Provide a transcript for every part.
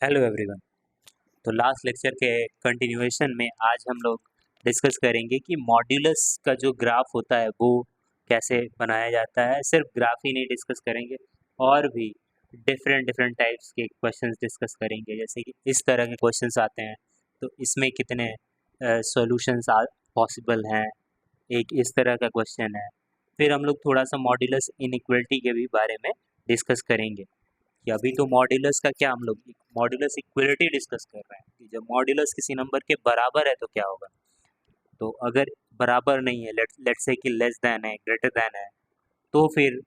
Hello everyone. तो last lecture के continuation में आज हम लोग डिस्कस करेंगे कि मॉड्यूलस का जो ग्राफ होता है वो कैसे बनाया जाता है। सिर्फ ग्राफ ही नहीं डिस्कस करेंगे, और भी डिफरेंट डिफरेंट टाइप्स के क्वेश्चंस डिस्कस करेंगे। जैसे कि इस तरह के क्वेश्चंस आते हैं तो इसमें कितने सॉल्यूशंस पॉसिबल हैं, एक इस तरह का क्वेश्चन है। फिर हम लोग थोड़ा सा मॉड्यूलस इनइक्वलिटी के भी बारे में डिस्कस करेंगे कि अभी तो मॉड्यूलस का क्या, हम लोग मॉड्यूलस इक्वलिटी डिस्कस कर रहे हैं कि जब मॉड्यूलस किसी नंबर के बराबर है तो क्या होगा। तो अगर बराबर नहीं है, लेट्स से कि लेस देन है, ग्रेटर देन है, तो फिर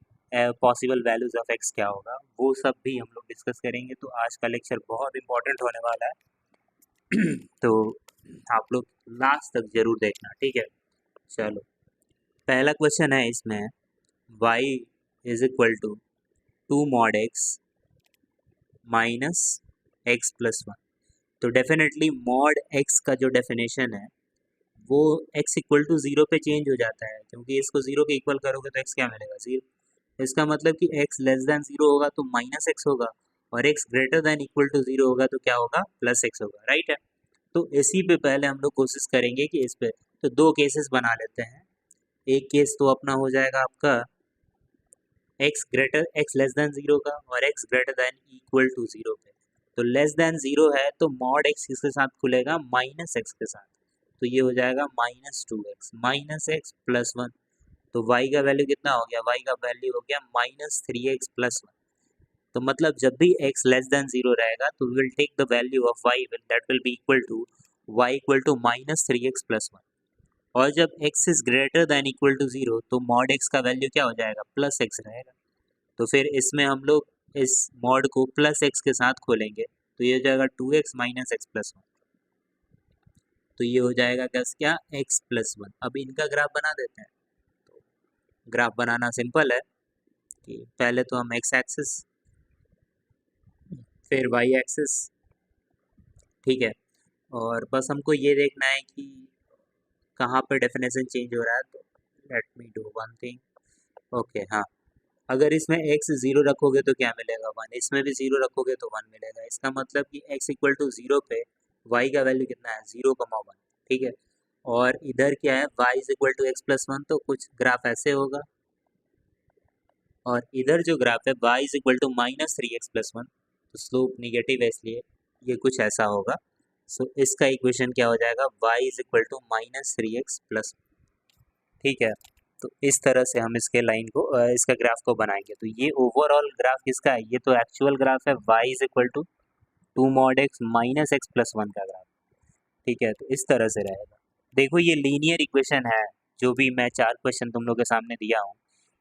पॉसिबल वैल्यूज ऑफ एक्स क्या होगा, वो सब भी हम लोग डिस्कस करेंगे। तो आज का लेक्चर बहुत इंपॉर्टेंट होने वाला है तो आप लोग लास्ट तक जरूर देखना, ठीक है। चलो, पहला क्वेश्चन है इसमें, y is equal to 2 mod x minus x plus one. तो डेफिनेटली मॉड एक्स का जो डेफिनेशन है वो एक्स इक्वल टू ज़ीरो पे चेंज हो जाता है, क्योंकि इसको ज़ीरो के इक्वल करोगे तो एक्स क्या मिलेगा, ज़ीरो। इसका मतलब कि एक्स लेस देन ज़ीरो होगा तो माइनस एक्स होगा, और x greater than equal to zero होगा तो क्या होगा, प्लस एक्स होगा, राइट है। तो इसी पे पहले हम लोग कोशिश करेंगे कि इस पे तो दो केसेस बना लेते हैं। एक केस तो अपना हो जाएगा आपका एक्स लेस देन ज़ीरो का, और x greater than equal to zero पे। तो लेस देन ज़ीरो है तो मॉड एक्स किसके साथ खुलेगा, माइनस एक्स के साथ। तो ये हो जाएगा माइनस एक्स प्लस वन। तो y का वैल्यू कितना हो गया, y का वैल्यू हो गया -3x प्लस वन। तो मतलब जब भी x लेस देन जीरो रहेगा तो we will take the value of y that will be equal to y equal to -3x plus one. और जब x is greater than equal to zero तो mod x का value क्या हो जाएगा, plus x रहेगा। तो फिर इसमें हम लोग इस मॉड को प्लस x के साथ खोलेंगे तो ये हो जाएगा 2x minus x plus one. तो ये हो जाएगा क्या, x प्लस वन। अब इनका ग्राफ बना देते हैं। तो ग्राफ बनाना सिंपल है कि पहले तो हम x एक्सिस फिर y एक्सिस, ठीक है। और बस हमको ये देखना है कि कहाँ पर डेफिनेशन चेंज हो रहा है। तो let me do one thing. Okay, हाँ, अगर इसमें x ज़ीरो रखोगे तो क्या मिलेगा, वन। इसमें भी ज़ीरो रखोगे तो वन मिलेगा। इसका मतलब कि x इक्वल टू ज़ीरो पे y का वैल्यू कितना है, 0, 1, ठीक है। और इधर क्या है, y is equal to x plus one, तो कुछ ग्राफ ऐसे होगा। और इधर जो ग्राफ है y is equal to -3x plus one, तो स्लोप निगेटिव है इसलिए ये कुछ ऐसा होगा। सो इसका इक्वेशन क्या हो जाएगा, y is equal to -3x plus, ठीक है। तो इस तरह से हम इसके लाइन को इसका ग्राफ को बनाएंगे। तो ये ओवरऑल ग्राफ किसका है, ये तो एक्चुअल ग्राफ है y is equal to 2 mod x minus x plus one का ग्राफ, ठीक है। तो इस तरह से रहेगा। देखो ये लीनियर इक्वेशन है, जो भी मैं चार क्वेश्चन तुम लोग के सामने दिया हूँ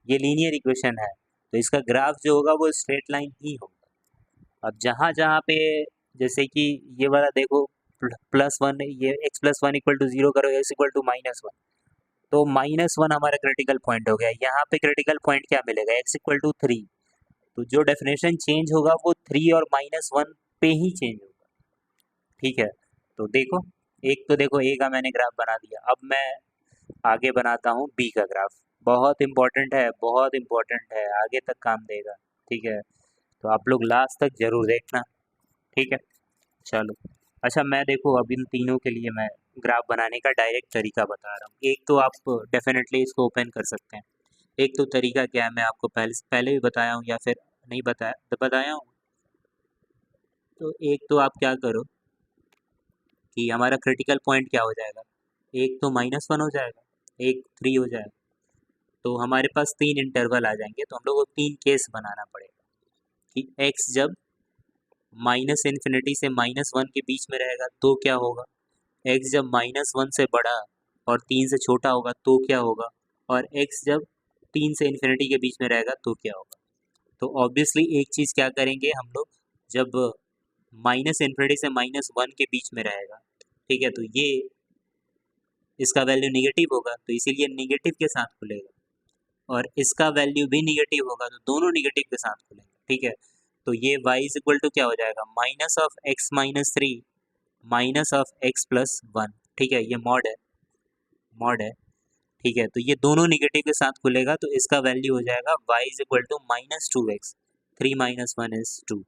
ये लीनियर इक्वेशन है। तो इसका ग्राफ जो होगा वो स्ट्रेट लाइन ही होगा। अब जहाँ जहाँ पे, जैसे कि ये वाला देखो, प्लस वन, ये X plus one equal to zero करो, X equal to minus one, तो माइनस वन हमारा क्रिटिकल पॉइंट हो गया। यहाँ पे क्रिटिकल पॉइंट क्या मिलेगा, एक्स इक्वल टू थ्री। तो जो डेफिनेशन चेंज होगा वो थ्री और -1 पे ही चेंज होगा, ठीक है। तो देखो, एक तो देखो ए का मैंने ग्राफ बना दिया। अब मैं आगे बनाता हूँ बी का ग्राफ। बहुत इंपॉर्टेंट है, बहुत इंपॉर्टेंट है, आगे तक काम देगा, ठीक है। तो आप लोग लास्ट तक जरूर देखना, ठीक है। चलो, अच्छा, मैं देखो अब इन तीनों के लिए मैं ग्राफ बनाने का डायरेक्ट तरीका बता रहा हूँ। एक तो आप डेफिनेटली इसको ओपन कर सकते हैं। एक तो तरीका क्या है, मैं आपको पहले भी बताया हूँ या फिर नहीं बताया, तो बताया हूँ। तो एक तो आप क्या करो कि हमारा क्रिटिकल पॉइंट क्या हो जाएगा, एक तो -1 हो जाएगा, एक 3 हो जाएगा। तो हमारे पास तीन इंटरवल आ जाएंगे। तो हम लोग को तीन केस बनाना पड़ेगा कि x जब माइनस इन्फिनिटी से -1 के बीच में रहेगा तो क्या होगा, x जब -1 से बड़ा और 3 से छोटा होगा तो क्या होगा, और x जब 3 से इन्फिनिटी के बीच में रहेगा तो क्या होगा। तो ऑब्वियसली एक चीज़ क्या करेंगे हम लोग, जब माइनस इन्फिनिटी से -1 के बीच में रहेगा, ठीक है, तो ये इसका वैल्यू निगेटिव होगा तो इसीलिए निगेटिव के साथ खुलेगा। और इसका वैल्यू भी निगेटिव होगा तो दोनों निगेटिव के साथ खुलेंगे, ठीक है। तो ये y इज इक्वल टू क्या हो जाएगा, minus of x minus three minus of x plus one, ठीक है। ये मॉड है, ठीक है। तो ये दोनों निगेटिव के साथ खुलेगा तो इसका वैल्यू हो जाएगा y is equal to -2x, 3 - 1 is 2।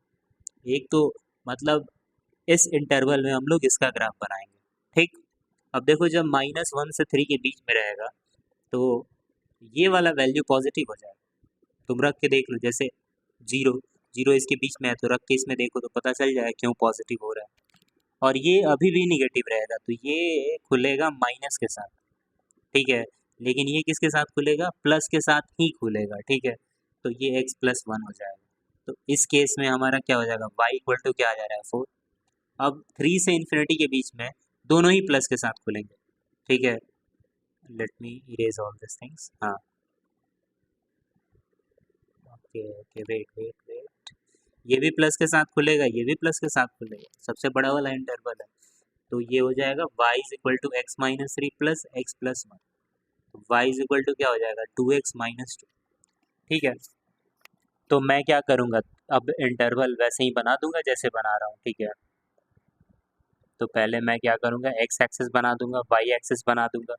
एक तो मतलब इस इंटरवल में हम लोग इसका ग्राफ बनाएंगे। ठीक, अब देखो जब -1 से 3 के बीच में रहेगा तो ये वाला वैल्यू पॉजिटिव हो जाएगा। तुम रख के देख लो, जैसे 0 इसके बीच में है तो रख के इसमें देखो तो पता चल जाएगा क्यों पॉजिटिव हो रहा है। और ये अभी भी निगेटिव रहेगा तो ये खुलेगा माइनस के साथ, ठीक है, लेकिन ये किसके साथ खुलेगा, प्लस के साथ ही खुलेगा, ठीक है, तो ये x+1 हो जाएगा। तो इस केस में हमारा क्या हो जाएगा, y इक्वल टू क्या आ जा रहा है 4। अब 3 से इन्फिनिटी के बीच में दोनों ही प्लस के साथ खुलेंगे, ठीक है, let me erase all this things. हाँ, okay okay, wait wait wait, ये भी प्लस के साथ खुलेगा, ये भी प्लस के साथ खुलेगा, सबसे बड़ा वाला इंटरवल है, तो ये हो जाएगा y is equal to x-3 plus x+1। y is equal to क्या हो जाएगा 2x-2, ठीक है। तो मैं क्या करूँगा, अब इंटरवल वैसे ही बना दूंगा जैसे बना रहा हूँ, ठीक है। तो पहले मैं क्या करूँगा, x एक्सिस बना दूंगा, y एक्सिस बना दूंगा।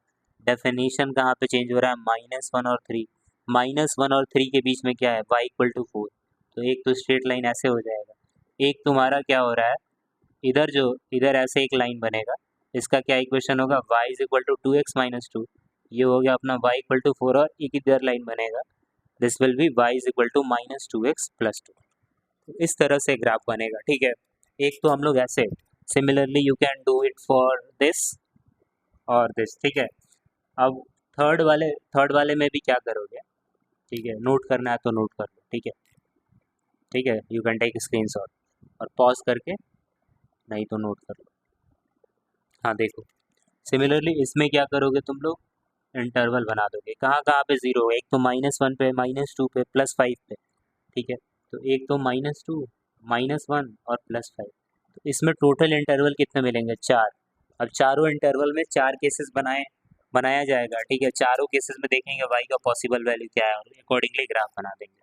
डेफिनेशन कहाँ पे चेंज हो रहा है, -1 और 3, -1 और 3 के बीच में क्या है, y इक्वल टू 4। तो एक तो स्ट्रेट लाइन ऐसे हो जाएगा, एक तुम्हारा क्या हो रहा है, इधर ऐसे एक लाइन बनेगा, इसका क्या इक्वेशन होगा, y is equal to 2x-2, ये हो गया अपना y इक्वल टू 4, और एक इधर लाइन बनेगा, this will be y is equal to -2x+2। तो इस तरह से ग्राफ बनेगा, ठीक है। एक तो हम लोग ऐसे, similarly you can do it for this और दिस, ठीक है। अब थर्ड वाले में भी क्या करोगे, ठीक है, नोट करना है तो नोट कर लो, ठीक है, ठीक है, यू कैन टेक स्क्रीनशॉट और पॉज करके, नहीं तो नोट कर लो। हाँ देखो, सिमिलरली इसमें क्या करोगे तुम लोग, इंटरवल बना दोगे, कहाँ कहाँ पे जीरो, एक तो -1 पे, -2 पे, +5 पे, ठीक है। तो एक तो -2, -1 और +5, तो इसमें टोटल इंटरवल कितने मिलेंगे, 4। अब चारों इंटरवल में 4 केसेस बनाया जाएगा, ठीक है। चारों केसेस में देखेंगे y का पॉसिबल वैल्यू क्या है और अकॉर्डिंगली ग्राफ बना देंगे।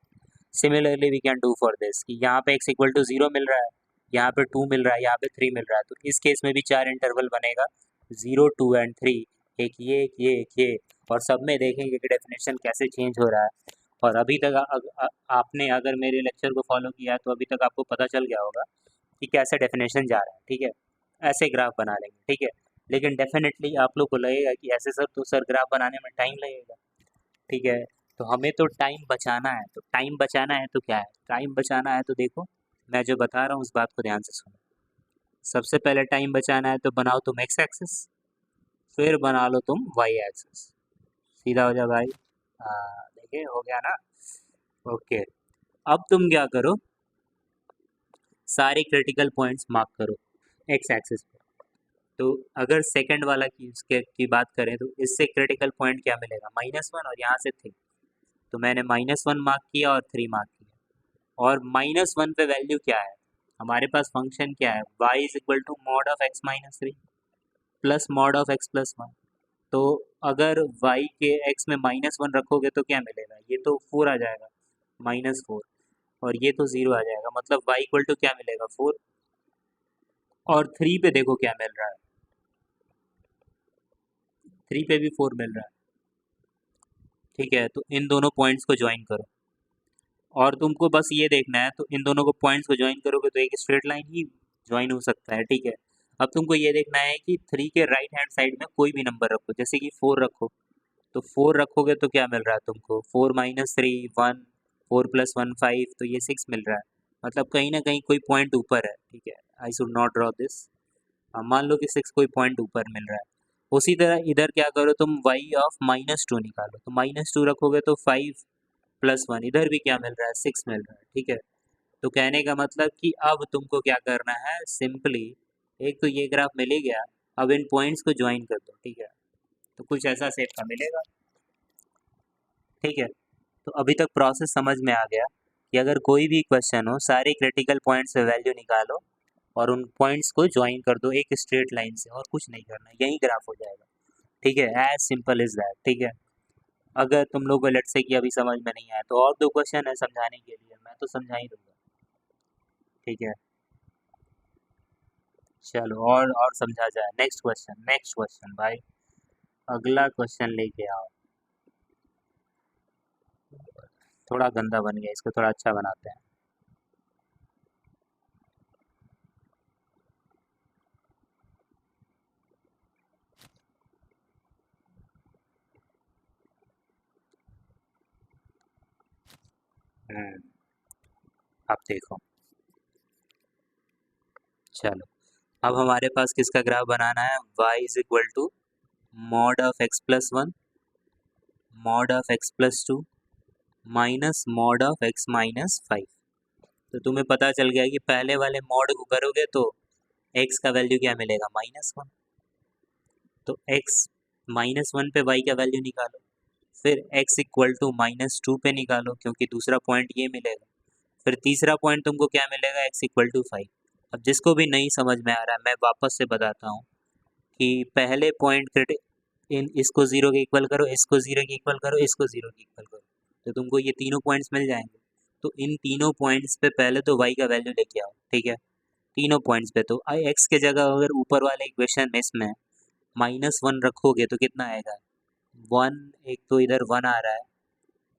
Similarly we can do for this कि यहाँ पे x इक्वल टू 0 मिल रहा है, यहाँ पे 2 मिल रहा है, यहाँ पे 3 मिल रहा है, तो इस केस में भी 4 इंटरवल बनेगा, 0, 2 एंड 3, एक ये एक ये एक ये, और सब में देखेंगे कि डेफिनेशन कैसे चेंज हो रहा है। और अभी तक आपने अगर मेरे लेक्चर को फॉलो किया है तो अभी तक आपको पता चल गया होगा कि कैसे डेफिनेशन जा रहा है, ठीक है। ऐसे ग्राफ बना लेंगे, ठीक है, लेकिन डेफिनेटली आप लोग को लगेगा कि ऐसे सर तो सर ग्राफ बनाने में टाइम लगेगा, ठीक है। तो हमें तो टाइम बचाना है, तो टाइम बचाना है तो क्या है, टाइम बचाना है तो देखो मैं जो बता रहा हूँ उस बात को ध्यान से सुनो। सबसे पहले टाइम बचाना है तो बनाओ तुम एक्स एक्सिस, फिर बना लो तुम वाई एक्सिस, सीधा हो जाए भाई। हाँ देखिए हो गया ना, ओके। अब तुम क्या करो, सारे क्रिटिकल पॉइंट्स मार्क करो एक्स एक्सिस पे। तो अगर सेकंड वाला की बात करें तो इससे क्रिटिकल पॉइंट क्या मिलेगा, -1 और यहाँ से 3, तो मैंने -1 मार्क किया और 3 मार्क किया। और -1 पे वैल्यू क्या है, हमारे पास फंक्शन क्या है, y is equal to mod of x-3 plus mod of x+1। तो अगर y के x में -1 रखोगे तो क्या मिलेगा, ये तो 4 आ जाएगा, -4, और ये तो 0 आ जाएगा, मतलब y इक्वल टू क्या मिलेगा 4। और 3 पे देखो क्या मिल रहा है, 3 पे भी 4 मिल रहा है, ठीक है। तो इन दोनों पॉइंट्स को ज्वाइन करो, और तुमको बस ये देखना है, तो इन दोनों को पॉइंट्स को ज्वाइन करोगे तो एक स्ट्रेट लाइन ही ज्वाइन हो सकता है, ठीक है। अब तुमको ये देखना है कि 3 के राइट हैंड साइड में कोई भी नंबर रखो, जैसे कि 4 रखो, तो 4 रखोगे तो क्या मिल रहा है तुमको, 4 - 3 1, 4 + 1 5, तो ये 6 मिल रहा है, मतलब कहीं ना कहीं कोई पॉइंट ऊपर है, ठीक है। I should not draw this, मान लो कि 6 कोई पॉइंट ऊपर मिल रहा है। उसी तरह इधर क्या करो तुम, y ऑफ -2 निकालो, तो -2 रखोगे तो 5 + 1, इधर भी क्या मिल रहा है 6 मिल रहा है, ठीक है। तो कहने का मतलब कि अब तुमको क्या करना है, सिंपली एक तो ये ग्राफ मिल ही गया, अब इन पॉइंट्स को ज्वाइन कर दो, ठीक है, तो कुछ ऐसा शेप का मिलेगा, ठीक है। तो अभी तक प्रोसेस समझ में आ गया कि अगर कोई भी क्वेश्चन हो, सारे क्रिटिकल पॉइंट्स से वैल्यू निकालो और उन पॉइंट्स को ज्वाइन कर दो एक स्ट्रेट लाइन से, और कुछ नहीं करना, यही ग्राफ हो जाएगा, ठीक है, एज सिंपल इज दैट, ठीक है। अगर तुम लोग को लेट से कि अभी समझ में नहीं आया तो और 2 क्वेश्चन है समझाने के लिए, मैं तो समझा ही दूंगा, ठीक है। चलो और समझा जाए, नेक्स्ट क्वेश्चन भाई, अगला क्वेश्चन लेके आओ। थोड़ा गंदा बन गया, इसको थोड़ा अच्छा बनाते हैं। अब देखो, चलो अब हमारे पास किसका ग्राफ बनाना है, y is equal to mod of x plus one mod of x plus two minus mod of x minus five. तो तुम्हें पता चल गया कि पहले वाले मॉड को करोगे तो x का वैल्यू क्या मिलेगा, -1। तो x -1 पे y का वैल्यू निकालो, फिर x इक्वल टू -2 पे निकालो क्योंकि दूसरा पॉइंट ये मिलेगा, फिर तीसरा पॉइंट तुमको क्या मिलेगा, x इक्वल टू 5। अब जिसको भी नहीं समझ में आ रहा है मैं वापस से बताता हूँ कि पहले पॉइंट इन इसको जीरो के इक्वल करो, इसको जीरो के इक्वल करो, इसको जीरो के इक्वल करो, तो तुमको ये तीनों पॉइंट्स मिल जाएंगे। तो इन तीनों पॉइंट्स पे पहले तो y का वैल्यू लेके आओ, ठीक है। तीनों पॉइंट्स पे तो x के जगह अगर ऊपर वाले इक्वेशन में इसमें -1 रखोगे तो कितना आएगा, 1, एक तो इधर 1 आ रहा है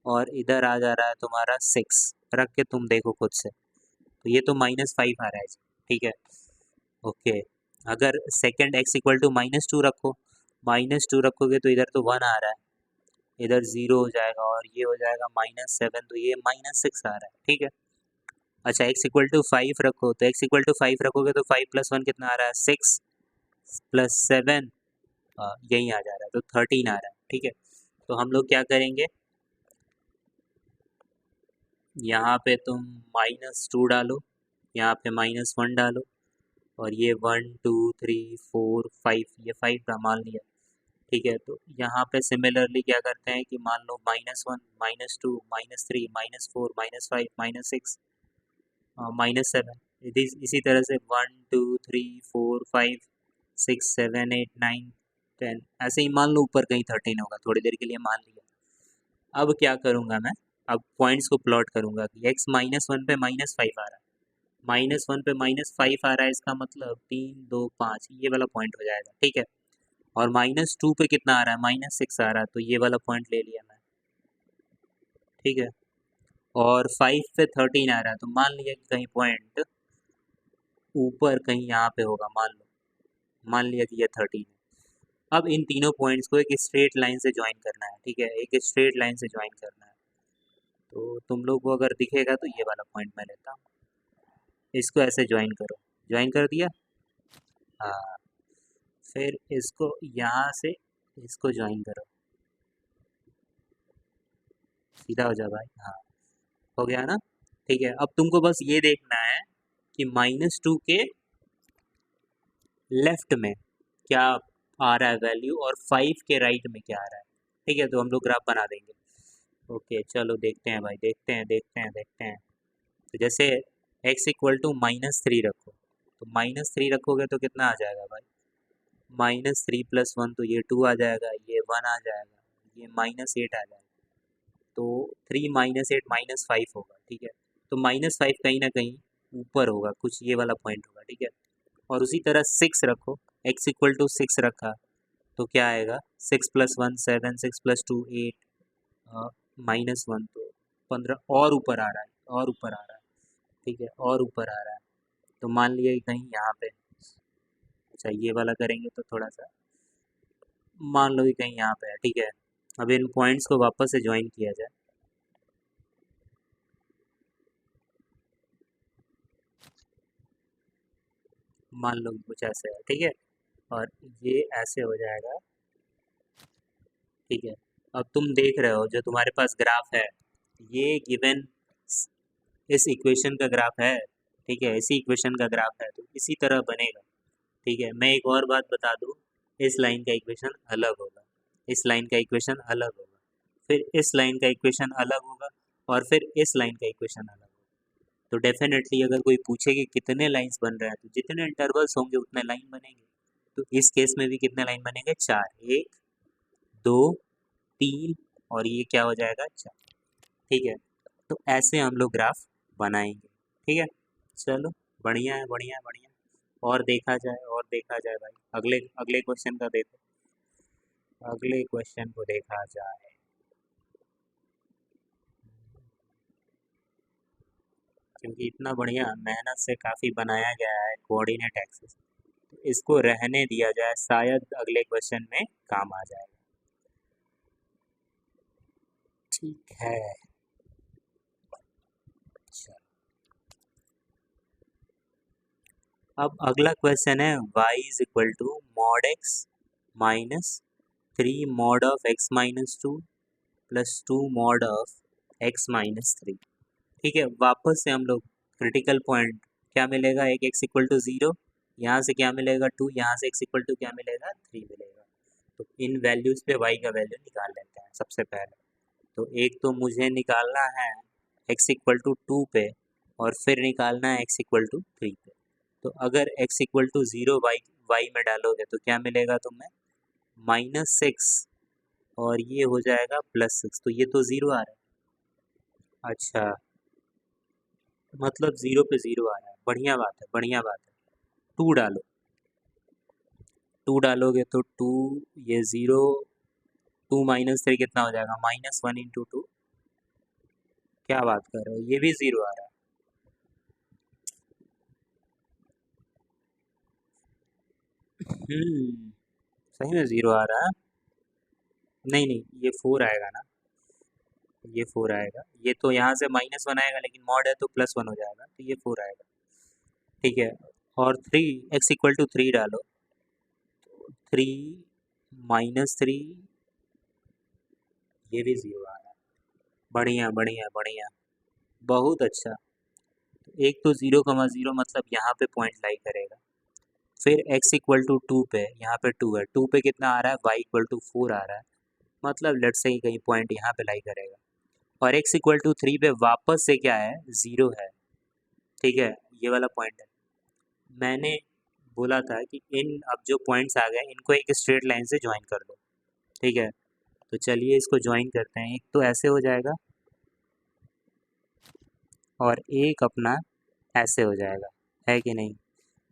और इधर आ जा रहा है तुम्हारा 6, रख के तुम देखो खुद से, तो ये तो -5 आ रहा है, ठीक है। ओके, अगर सेकेंड x इक्वल टू -2 रखो, -2 रखोगे तो इधर तो 1 आ रहा है, इधर 0 हो जाएगा और ये हो जाएगा -7, तो ये -6 आ रहा है, ठीक है। अच्छा, x इक्वल टू 5 रखो, तो x इक्वल टू 5 रखोगे तो 5 प्लस 1 कितना आ रहा है, 6 प्लस 7, यही आ जा रहा है, तो 13 आ रहा है, ठीक है। तो हम लोग क्या करेंगे, यहाँ पे तुम -2 डालो, यहाँ पे -1 डालो, और ये 1 2 3 4 5, ये 5 का मान लिया, ठीक है। तो यहाँ पे सिमिलरली क्या करते हैं कि मान लो -1 -2 -3 -4 -5 -6 -7, इसी तरह से 1 2 3 4 5 6 7 8 9 10, ऐसे ही मान लो ऊपर कहीं 13 होगा, थोड़ी देर के लिए मान लिया। अब क्या करूँगा मैं, अब पॉइंट्स को प्लॉट करूँगा कि x -1 पे -5 आ रहा है, -1 पे -5 आ रहा है, इसका मतलब 3 2 5 ये वाला पॉइंट हो जाएगा, ठीक है। और -2 पे कितना आ रहा है, -6 आ रहा है, तो ये वाला पॉइंट ले लिया मैं, ठीक है। और 5 पे 13 आ रहा है, तो मान लिया कि कहीं पॉइंट ऊपर कहीं यहाँ पे होगा, मान लिया कि ये 13 है। अब इन तीनों पॉइंट्स को एक स्ट्रेट लाइन से ज्वाइन करना है, ठीक है, एक स्ट्रेट लाइन से ज्वाइन करना है। तो तुम लोग को अगर दिखेगा तो ये वाला पॉइंट मैं लेता हूँ, इसको ऐसे ज्वाइन करो, ज्वाइन कर दिया, हाँ। फिर इसको यहाँ से इसको ज्वाइन करो, सीधा हो जा भाई, हाँ, हो गया ना, ठीक है। अब तुमको बस ये देखना है कि -2 के लेफ्ट में क्या आ रहा है वैल्यू और 5 के राइट में क्या आ रहा है, ठीक है। तो हम लोग ग्राफ बना देंगे। ओके, चलो देखते हैं भाई, देखते हैं। तो जैसे x इक्वल टू -3 रखो, तो -3 रखोगे तो कितना आ जाएगा भाई, -3 प्लस 1, तो ये 2 आ जाएगा, ये 1 आ जाएगा, ये -8 आ जाएगा, तो 3 -8 -5 होगा, ठीक है। तो -5 कहीं ना कहीं ऊपर होगा, कुछ ये वाला पॉइंट होगा, ठीक है। और उसी तरह 6 रखो, x इक्वल टू 6 रखा तो क्या आएगा, 6 प्लस 1 7, 6 प्लस 2 8, -1, तो 15 और ऊपर आ रहा है, और ऊपर आ रहा है, ठीक है, और ऊपर आ रहा है। तो मान लिया कि कहीं यहाँ पे, अच्छा ये वाला करेंगे तो थोड़ा सा मान लो कि कहीं यहाँ पे है, ठीक है। अब इन पॉइंट्स को वापस से ज्वाइन किया जाए, मान लो कि कुछ ऐसे है, ठीक है, और ये ऐसे हो जाएगा, ठीक है। अब तुम देख रहे हो जो तुम्हारे पास ग्राफ है, ये गिवन इस इक्वेशन का ग्राफ है, ठीक है, इसी इक्वेशन का ग्राफ है, तो इसी तरह बनेगा, ठीक है। मैं एक और बात बता दूं, इस लाइन का इक्वेशन अलग होगा, इस लाइन का इक्वेशन अलग होगा, फिर इस लाइन का इक्वेशन अलग होगा, और फिर इस लाइन का इक्वेशन अलग होगा। तो डेफिनेटली अगर कोई पूछे कि कितने लाइंस बन रहे हैं, तो जितने इंटरवल्स होंगे उतने लाइन बनेंगे। तो इस केस में भी कितने लाइन बनेंगे, 4, 1 2 3, और ये क्या हो जाएगा, 4, ठीक है। तो ऐसे हम लोग ग्राफ बनाएंगे, ठीक है। चलो, बढ़िया है, बढ़िया है, बढ़िया है। और देखा जाए, और देखा जाए भाई, अगले अगले क्वेश्चन का देखो, अगले क्वेश्चन को देखा जाए। क्योंकि इतना बढ़िया मेहनत से काफ़ी बनाया गया है कोऑर्डिनेट एक्सिस, तो इसको रहने दिया जाए, शायद अगले क्वेश्चन में काम आ जाएगा, ठीक है। अब अगला क्वेश्चन है y is equal to mod x minus 3 mod of x - 2 plus 2 mod of x - 3। ठीक है, वापस से हम लोग क्रिटिकल पॉइंट क्या मिलेगा, एक x इक्वल टू 0, यहाँ से क्या मिलेगा 2, यहाँ से x इक्वल टू क्या मिलेगा 3 मिलेगा। तो इन वैल्यूज़ पे y का वैल्यू निकाल लेते हैं सबसे पहले। तो एक तो मुझे निकालना है x इक्वल टू 2 पे, और फिर निकालना है x इक्वल टू 3 पे। तो अगर x इक्वल टू 0 y में डालोगे तो क्या मिलेगा तुम्हें, -6, और ये हो जाएगा +6। तो ये तो 0 आ रहा है। अच्छा, मतलब 0 पे 0 आ रहा है, बढ़िया बात है, बढ़िया बात है। 2 डालो, 2 डालोगे तो 2, ये 0, 2 - 3 कितना हो जाएगा, -1 इंटू 2। क्या बात कर रहे हो, ये भी 0 आ रहा है। सही में 0 आ रहा है। नहीं नहीं, ये 4 आएगा ना, ये 4 आएगा। ये तो यहाँ से -1 आएगा, लेकिन मॉड है तो +1 हो जाएगा, तो ये 4 आएगा। ठीक है, और 3, x इक्वल टू 3 डालो, 3 - 3, ये भी 0 आ रहा है। बढ़िया बढ़िया बढ़िया, बहुत अच्छा। एक तो 0,0 मतलब यहाँ पे पॉइंट लाई करेगा। फिर x इक्वल टू 2 पे, यहाँ पे 2 है, 2 पे कितना आ रहा है, y इक्वल टू 4 आ रहा है, मतलब लेट्स से कहीं पॉइंट यहाँ पे लाई करेगा। और x इक्वल टू 3 पे वापस से क्या है, 0 है। ठीक है, ये वाला पॉइंट है। मैंने बोला था कि इन अब जो पॉइंट्स आ गए इनको एक स्ट्रेट लाइन से ज्वाइन कर दो। ठीक है, तो चलिए इसको ज्वाइन करते हैं। एक तो ऐसे हो जाएगा, और एक अपना ऐसे हो जाएगा, है कि नहीं।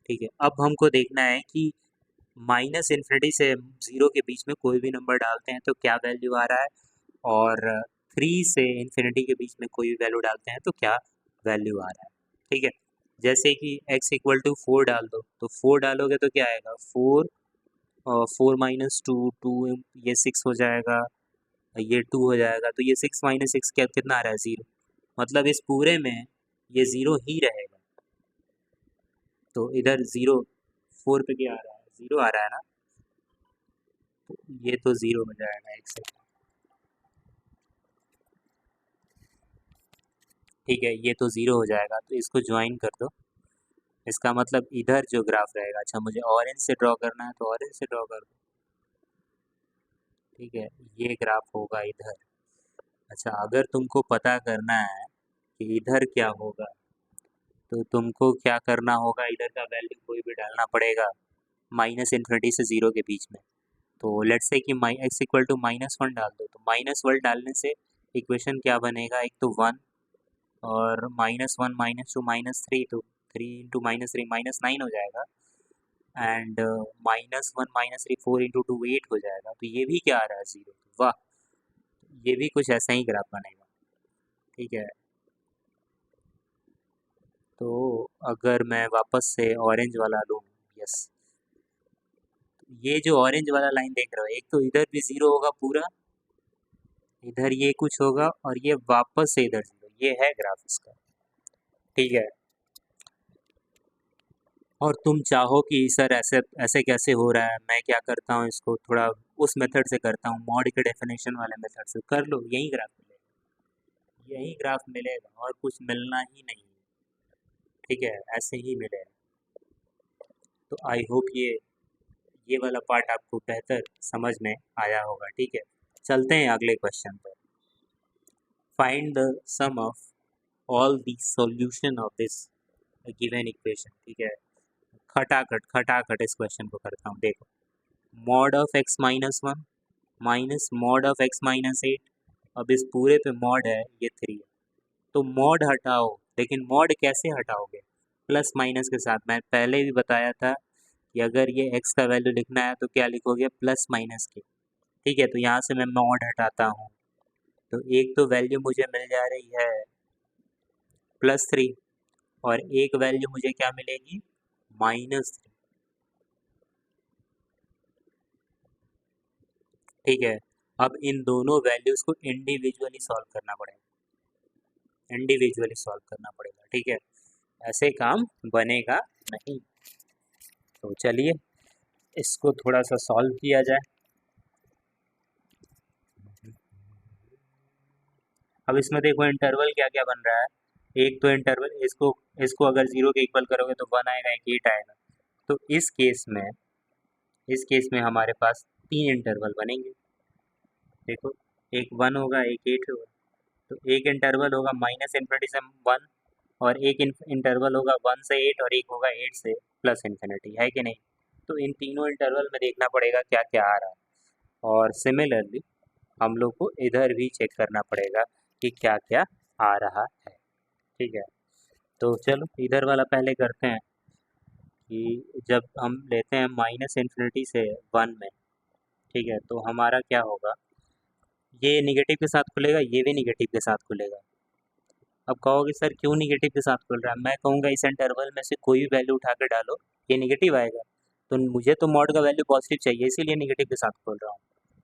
ठीक है, अब हमको देखना है कि -∞ से 0 के बीच में कोई भी नंबर डालते हैं तो क्या वैल्यू आ रहा है, और 3 से इन्फिनिटी के बीच में कोई भी वैल्यू डालते हैं तो क्या वैल्यू आ रहा है। ठीक है, जैसे कि x इक्वल टू 4 डाल दो, तो 4 डालोगे तो क्या आएगा, 4, और 4 - 2, 2, ये 6 हो जाएगा, ये 2 हो जाएगा, तो ये 6 - 6 क्या कितना आ रहा है, 0। मतलब इस पूरे में ये 0 ही रहेगा। तो इधर 0, 4 पे क्या आ रहा है, 0 आ रहा है ना, तो ये तो 0 हो जाएगा, एक सेकंड। ठीक है, ये तो 0 हो जाएगा, तो इसको ज्वाइन कर दो। इसका मतलब इधर जो ग्राफ रहेगा, अच्छा मुझे ऑरेंज से ड्रॉ करना है तो ऑरेंज से ड्रॉ कर दो। ठीक है, ये ग्राफ होगा इधर। अच्छा, अगर तुमको पता करना है कि इधर क्या होगा, तो तुमको क्या करना होगा, इधर का वैल्यू कोई भी डालना पड़ेगा -∞ से 0 के बीच में। तो लेट्स से कि x इक्वल टू -1 डाल दो, तो -1 डालने से इक्वेशन क्या बनेगा, एक तो 1, और -1 -2 -3, तो 3 इंटू -3 -9 हो जाएगा, एंड -1 - 3 4 इंटू 2 8 हो जाएगा। तो ये भी क्या आ रहा है, 0। वाह, ये भी कुछ ऐसा ही ग्राफ बनेगा। ठीक है, तो अगर मैं वापस से ऑरेंज वाला लूँ, यस, ये जो ऑरेंज वाला लाइन देख रहे हो, एक तो इधर भी 0 होगा पूरा, इधर ये कुछ होगा, और ये वापस से इधर 0, ये है ग्राफ इसका। ठीक है, और तुम चाहो कि सर ऐसे ऐसे कैसे हो रहा है, मैं क्या करता हूँ, इसको थोड़ा उस मेथड से करता हूँ, मॉड के डेफिनेशन वाले मेथड से कर लो, यही ग्राफ मिलेगा, यही ग्राफ मिलेगा, और कुछ मिलना ही नहीं है। ठीक है, ऐसे ही मिलेगा। तो आई होप ये वाला पार्ट आपको बेहतर समझ में आया होगा। ठीक है, चलते हैं अगले क्वेश्चन पर। Find the sum of all the solution of this given equation. ठीक है, खटाखट खटाखट इस क्वेश्चन को करता हूँ, देखो। Mod of x - 1 minus mod of x - 8, अब इस पूरे पे मॉड है, ये 3 है, तो मॉड हटाओ, लेकिन मॉड कैसे हटाओगे, प्लस माइनस के साथ। मैं पहले भी बताया था कि अगर ये x का वैल्यू लिखना है तो क्या लिखोगे, प्लस माइनस के। ठीक है, तो यहाँ से मैं मॉड हटाता हूँ, तो एक तो वैल्यू मुझे मिल जा रही है +3, और एक वैल्यू मुझे क्या मिलेगी, -3। ठीक है, अब इन दोनों वैल्यूज़ को इंडिविजुअली सॉल्व करना पड़ेगा, इंडिविजुअली सॉल्व करना पड़ेगा। ठीक है, ऐसे काम बनेगा नहीं। तो चलिए इसको थोड़ा सा सॉल्व किया जाए। अब इसमें देखो इंटरवल क्या क्या बन रहा है। एक तो इंटरवल इसको इसको अगर 0 के इक्वल करोगे तो 1 आएगा, एक 8 आएगा। तो इस केस में हमारे पास 3 इंटरवल बनेंगे। देखो, एक 1 होगा, एक 8 होगा। तो एक इंटरवल होगा -∞ से 1, और एक इंटरवल होगा 1 से 8, और एक होगा 8 से +∞, है कि नहीं। तो इन तीनों इंटरवल में देखना पड़ेगा क्या क्या आ रहा है, और सिमिलरली हम लोग को इधर भी चेक करना पड़ेगा कि क्या क्या आ रहा है। ठीक है, तो चलो इधर वाला पहले करते हैं कि जब हम लेते हैं -∞ से 1 में, ठीक है, तो हमारा क्या होगा, ये निगेटिव के साथ खुलेगा, ये भी निगेटिव के साथ खुलेगा। अब कहोगे सर क्यों निगेटिव के साथ खुल रहा है, मैं कहूँगा इस इंटरवल में से कोई भी वैल्यू उठा के डालो, ये निगेटिव आएगा। तो मुझे तो मॉड का वैल्यू पॉजिटिव चाहिए, इसीलिए निगेटिव के साथ खोल रहा हूँ।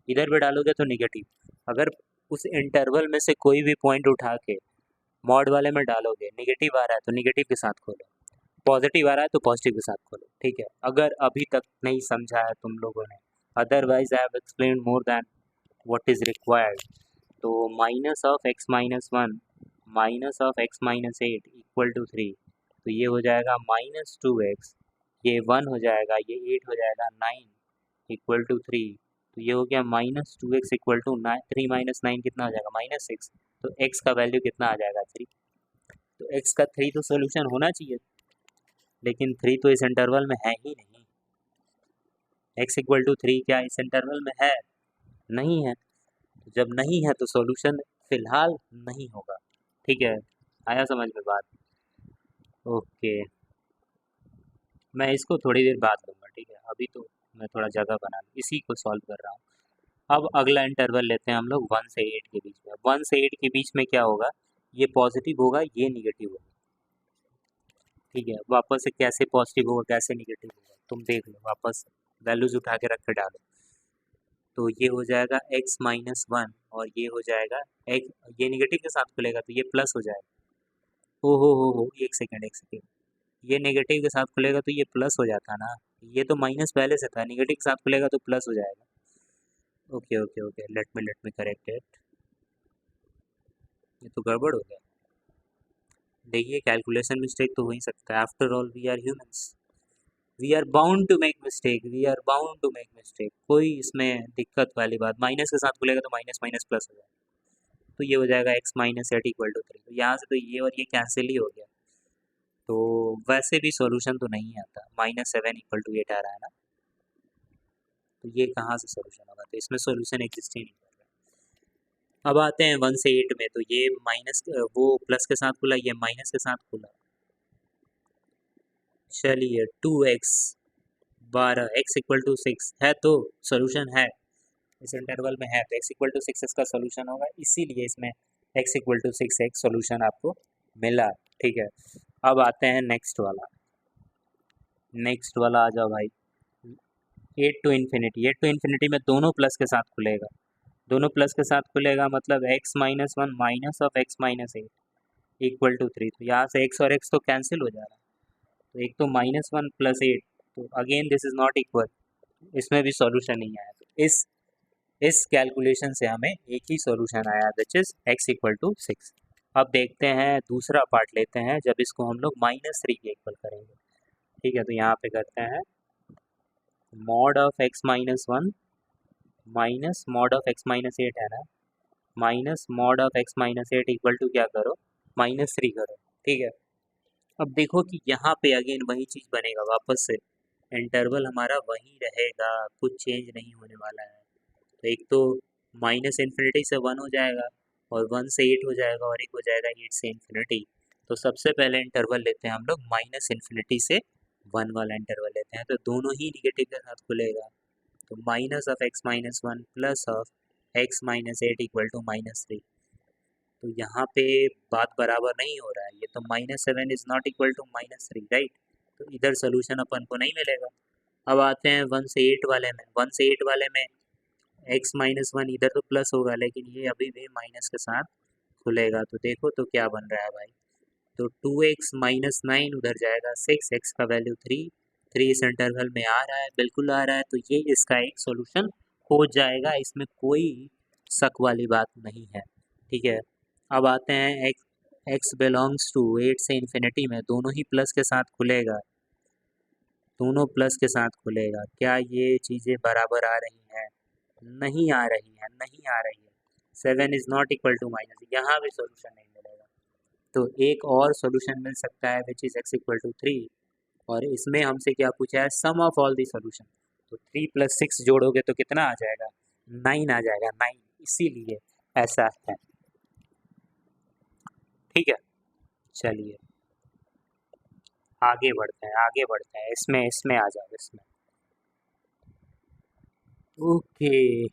इधर भी डालोगे तो निगेटिव। अगर उस इंटरवल में से कोई भी पॉइंट उठा के मॉड वाले में डालोगे, निगेटिव आ रहा है तो निगेटिव के साथ खोलो, पॉजिटिव आ रहा है तो पॉजिटिव के साथ खोलो। ठीक है, अगर अभी तक नहीं समझा है तुम लोगों ने, otherwise I have explain more than what is required. तो minus of x minus 1 minus of x minus 8 equal to 3, तो ये हो जाएगा -2x, ये 1 हो जाएगा, ये 8 हो जाएगा, 9 इक्वल टू 3, तो ये हो गया -2x इक्वल टू 3 माइनस 9 कितना हो जाएगा, -6। तो x का वैल्यू कितना आ जाएगा, 3। तो x का 3 तो सोल्यूशन होना चाहिए, लेकिन 3 तो इस इंटरवल में है ही नहीं। x इक्वल टू 3 क्या इस इंटरवल में है, नहीं है। जब नहीं है तो सॉल्यूशन फिलहाल नहीं होगा। ठीक है, आया समझ में बात। ओके, मैं इसको थोड़ी देर बाद लूँगा। ठीक है, अभी तो मैं थोड़ा जगह बना लूँ, इसी को सॉल्व कर रहा हूँ। अब अगला इंटरवल लेते हैं हम लोग 1 से 8 के बीच में। 1 से 8 के बीच में क्या होगा, ये पॉजिटिव होगा, ये निगेटिव होगा। ठीक है, वापस से कैसे पॉजिटिव होगा कैसे निगेटिव होगा तुम देख लो, वापस वैल्यूज उठा के रख के डालो। तो ये हो जाएगा x माइनस 1, और ये हो जाएगा x, ये निगेटिव के साथ खुलेगा तो ये प्लस हो जाएगा। ओ हो, एक सेकेंड एक सेकेंड, ये नेगेटिव के साथ खुलेगा तो ये प्लस हो जाता ना, ये तो माइनस पहले से था, नेगेटिव के साथ खुलेगा तो प्लस हो जाएगा। Okay okay okay, let me correct it. ये तो गड़बड़ हो गया। देखिए कैलकुलेशन मिस्टेक तो हो ही सकता है, after all we are humans, we are bound to make mistake, we are bound to make mistake. कोई इसमें दिक्कत वाली बात, माइनस के साथ खुलेगा तो माइनस माइनस प्लस हो जाएगा। तो ये हो जाएगा x माइनस 8 इक्वल टू 3, तो यहाँ से तो ये और ये कैंसिल ही हो गया। तो वैसे भी सॉल्यूशन तो नहीं आता, -7 इक्वल टू 8 आ रहा है ना, तो ये कहाँ से सॉल्यूशन होगा, तो इसमें सॉल्यूशन एग्जिस्ट ही नहीं कर रहा। अब आते हैं 1 से 8 में, तो ये माइनस वो प्लस के साथ खुला, ये माइनस के साथ खुला। चलिए 2x 12 x इक्वल टू 6 है, तो सॉल्यूशन है, इस इंटरवल में है, तो x इक्वल टू 6 इसका सॉल्यूशन होगा, इसीलिए इसमें x इक्वल टू 6 एक सॉल्यूशन आपको मिला। ठीक है, अब आते हैं नेक्स्ट वाला। नेक्स्ट वाला आ जाओ भाई, 8 टू इन्फिनिटी। 8 टू इन्फिनिटी में दोनों प्लस के साथ खुलेगा, दोनों प्लस के साथ खुलेगा, मतलब x minus 1 minus of x minus 8 equal to 3। तो यहाँ से x और x तो कैंसिल हो जा रहा है, तो एक तो -1 प्लस 8, तो again this is not equal, इसमें भी सॉल्यूशन नहीं आया। तो इस कैलकुलेशन से हमें एक ही सॉल्यूशन आया, which is x equal to 6। अब देखते हैं दूसरा पार्ट लेते हैं, जब इसको हम लोग -3 के इक्वल करेंगे। ठीक है, तो यहाँ पे करते हैं mod of x minus 1 minus mod of x minus 8 है ना, minus mod of x minus 8 equal to क्या करो, -3 करो। ठीक है, अब देखो कि यहाँ पे अगेन वही चीज़ बनेगा, वापस से इंटरवल हमारा वही रहेगा, कुछ चेंज नहीं होने वाला है। तो एक तो -∞ से 1 हो जाएगा, और 1 से 8 हो जाएगा, और एक हो जाएगा 8 से इन्फिनिटी। तो सबसे पहले इंटरवल लेते हैं हम लोग -∞ से 1 वाला इंटरवल लेते हैं, तो दोनों ही निगेटिव के साथ खुलेगा। तो minus of x minus 1 plus of x minus 8 equal to -3। तो यहाँ पे बात बराबर नहीं हो रहा है, ये तो -7 is not equal to -3, right. तो इधर सोल्यूशन अपन को नहीं मिलेगा। अब आते हैं 1 से 8 वाले में। 1 से 8 वाले में x माइनस 1 इधर तो प्लस होगा, लेकिन ये अभी भी माइनस के साथ खुलेगा। तो देखो तो क्या बन रहा है भाई, तो 2x माइनस 9 उधर जाएगा 6, x का वैल्यू 3, 3 इस इंटरवल में आ रहा है, बिल्कुल आ रहा है, तो ये इसका एक सॉल्यूशन हो जाएगा, इसमें कोई शक वाली बात नहीं है। ठीक है, अब आते हैं x बिलोंग्स टू 8 से इन्फिनिटी में, दोनों ही प्लस के साथ खुलेगा, दोनों प्लस के साथ खुलेगा। क्या ये चीज़ें बराबर आ रही हैं? नहीं आ रही है, नहीं आ रही है। 7 is not equal to minus, यहाँ भी सोल्यूशन नहीं मिलेगा। तो एक और सोल्यूशन मिल सकता है which is x equal to 3, और इसमें हमसे क्या पूछा है? Sum of all the solution. तो 3 प्लस 6 जोड़ोगे तो कितना आ जाएगा? 9 आ जाएगा, 9, इसीलिए ऐसा है। ठीक है, चलिए आगे बढ़ते हैं, आगे बढ़ते हैं, इसमें इसमें आ जाओ, इसमें। ओके,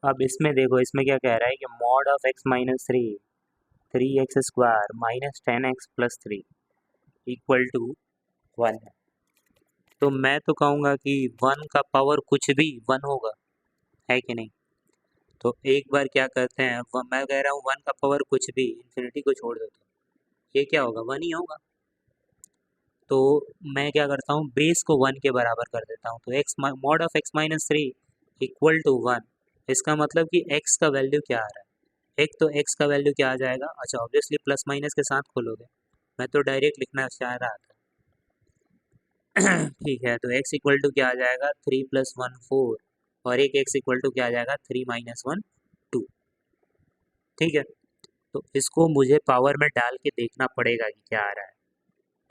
अब इसमें देखो, इसमें क्या कह रहा है कि mod of x minus 3x square minus 10x plus 3 equal to 1 है। तो मैं तो कहूँगा कि 1 का पावर कुछ भी 1 होगा, है कि नहीं? तो एक बार क्या करते हैं, मैं कह रहा हूँ 1 का पावर कुछ भी, इन्फिनिटी को छोड़ देता हूँ, ये क्या होगा? 1 ही होगा। तो मैं क्या करता हूँ, बेस को 1 के बराबर कर देता हूँ। तो x mod of x minus 3 equal to 1, इसका मतलब कि x का वैल्यू क्या आ रहा है? एक तो x का वैल्यू क्या आ जाएगा? अच्छा, ऑब्वियसली प्लस माइनस के साथ खोलोगे, मैं तो डायरेक्ट लिखना चाह रहा था। ठीक है, तो x इक्वल टू क्या आ जाएगा? 3 प्लस 1 4, और एक x इक्वल टू क्या आ जाएगा? 3 माइनस 1 2। ठीक है, तो इसको मुझे पावर में डाल के देखना पड़ेगा कि क्या आ रहा है।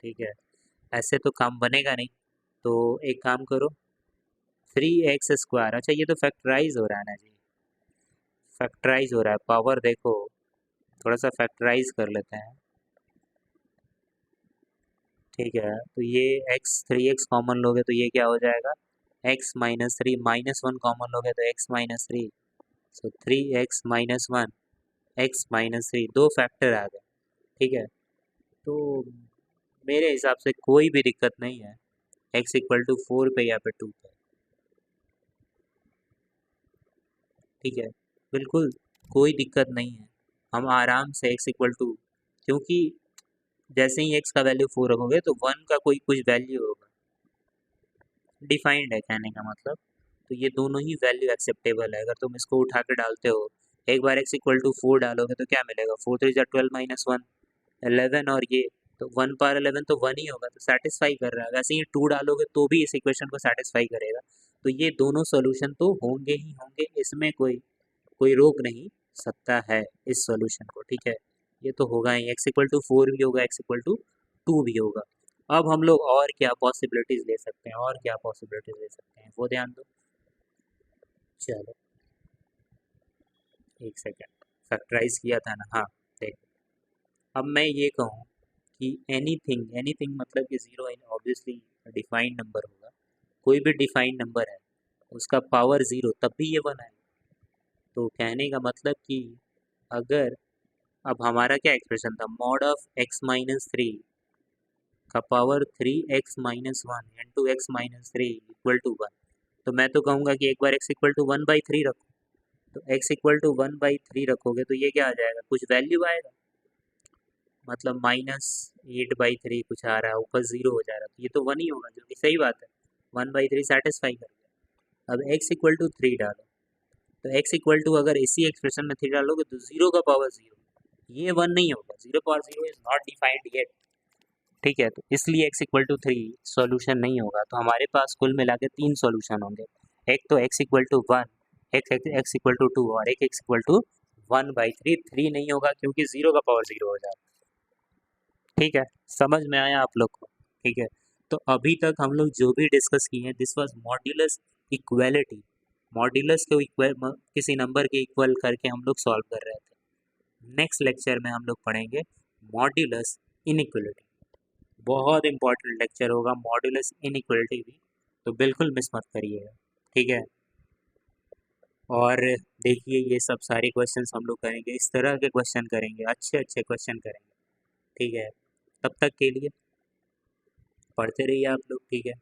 ठीक है, ऐसे तो काम बनेगा नहीं। तो एक काम करो, 3x स्क्वायर, अच्छा ये तो फैक्टराइज हो रहा है ना जी, फैक्टराइज हो रहा है, पावर देखो, थोड़ा सा फैक्टराइज कर लेते हैं। ठीक है, तो ये x 3x कॉमन लोगे तो ये क्या हो जाएगा? x माइनस 3, माइनस 1 कॉमन लोगे तो x माइनस 3, सो 3x माइनस 1, x माइनस 3, दो फैक्टर आ गए। ठीक है, तो मेरे हिसाब से कोई भी दिक्कत नहीं है, x इक्वल टू 4 पे या फिर 2 पे। ठीक है, बिल्कुल कोई दिक्कत नहीं है, हम आराम से x इक्वल टू, क्योंकि जैसे ही x का वैल्यू 4 रखोगे तो 1 का कोई कुछ वैल्यू होगा, डिफाइंड है कहने का मतलब। तो ये दोनों ही वैल्यू एक्सेप्टेबल है, अगर तुम इसको उठा के डालते हो, एक बार x इक्वल टू 4 डालोगे तो क्या मिलेगा? 4 3 12 माइनस 1 11, और ये तो 1 पावर 11 तो 1 ही होगा, तो सेटिस्फाई कर रहा है। वैसे ही 2 डालोगे तो भी इस इक्वेशन को सेटिस्फाई करेगा। तो ये दोनों सॉल्यूशन तो होंगे ही होंगे, इसमें कोई कोई रोक नहीं सकता है इस सॉल्यूशन को। ठीक है, ये तो होगा ही, x इक्वल टू 4 भी होगा, x इक्वल टू 2 भी होगा। अब हम लोग और क्या पॉसिबिलिटीज ले सकते हैं, और क्या पॉसिबिलिटीज ले सकते हैं, वो ध्यान दो। चलो एक सेकेंड, फैक्टराइज किया था ना, हाँ देख, अब मैं ये कहूँ कि एनीथिंग, एनीथिंग मतलब कि जीरो ऑब्वियसली डिफाइंड नंबर होगा, कोई भी डिफाइंड नंबर है उसका पावर जीरो तब भी ये 1 है। तो कहने का मतलब कि अगर, अब हमारा क्या एक्सप्रेशन था? मॉड ऑफ x माइनस 3 का power 3x minus 1 into x minus 3 equal to 1। तो मैं तो कहूँगा कि एक बार x इक्वल टू 1/3 रखो, तो x इक्वल टू 1/3 रखोगे तो ये क्या आ जाएगा? कुछ वैल्यू आएगा, मतलब -8/3 कुछ आ रहा है, ऊपर 0 हो जा रहा है, तो ये तो 1 ही होगा, जो कि सही बात है, 1/3 सेटिस्फाई कर गया। अब x इक्वल टू 3 डालो, तो x इक्वल टू अगर इसी एक्सप्रेशन में 3 डालोगे तो 0 का पावर 0, ये 1 नहीं होगा, 0 power 0 is not defined yet. ठीक है, तो इसलिए x इक्वल टू 3 सॉल्यूशन नहीं होगा। तो हमारे पास कुल मिला के 3 सॉल्यूशन होंगे, एक तो x इक्वल टू 1, एक x इक्वल टू 2, और एक x इक्वल टू 1/3। 3 नहीं होगा क्योंकि 0 का पावर 0 हो जाएगा। ठीक है, समझ में आया आप लोग को? ठीक है, तो अभी तक हम लोग जो भी डिस्कस किए हैं, this was modulus equality, modulus को इक्वल किसी नंबर के इक्वल करके हम लोग सॉल्व कर रहे थे। नेक्स्ट लेक्चर में हम लोग पढ़ेंगे मॉड्यूलस इनइक्वलिटी, बहुत इंपॉर्टेंट लेक्चर होगा मॉड्यूलस इनइक्वलिटी भी, तो बिल्कुल मिस मत करिएगा। ठीक है, और देखिए ये सब सारे क्वेश्चंस हम लोग करेंगे, इस तरह के क्वेश्चन करेंगे, अच्छे अच्छे क्वेश्चन करेंगे। ठीक है, तब तक के लिए पढ़ते रहिए आप लोग। ठीक है,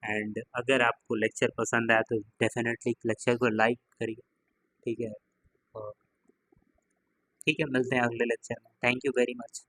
एंड अगर आपको लेक्चर पसंद आया तो डेफिनेटली लेक्चर को लाइक करिए। ठीक है, और ठीक है, मिलते हैं अगले लेक्चर में। Thank you very much.